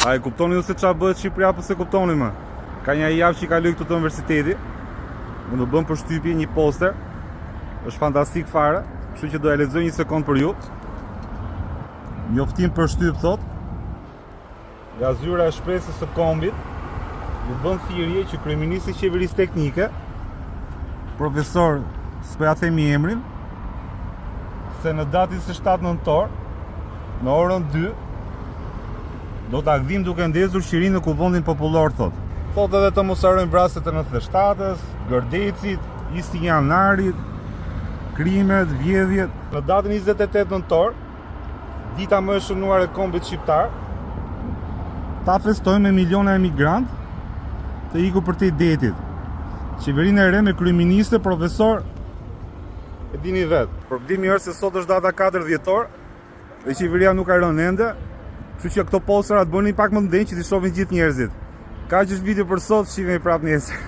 A e kuptoni ju se qa bëhet Shqipëria apo se kuptoni më? Ka një javë që i kaloj këtu të universiteti. Më bën përshtypje një poster. Është fantastik fare, kështu që do e lexoj një sekond për ju. Njoftim për shtyp thot. Nga zyra e shpresës së kombit, ju bën thirrje që kryeministri i qeverisë teknike, profesor, s'po ja themi emrin, se në datën e 7 nëntor, në orën 2, do ta gdhim duke ndezur qirinë në kuvendin popullor thot. Thot edhe të mos harrojmë vrasjet e 97-s, Gërdecit, 20 janarit, krimet, vjedhjet. Në datën 28 nëntor, dita më e shënuar e kombit shqiptar, ta festojmë me miliona emigrant të iku për te detit. Qeverinë e re me kryeministër, profesor, e dini vetë. Problemi është se sot është data 4 dhjetor dhe qeveria nuk ka rënë ende, kështu që këto posterat bëni pak më ndjenjë që t'i shohin gjithë njerëzit. Kaq është video për sot, shihemi prapë nesër.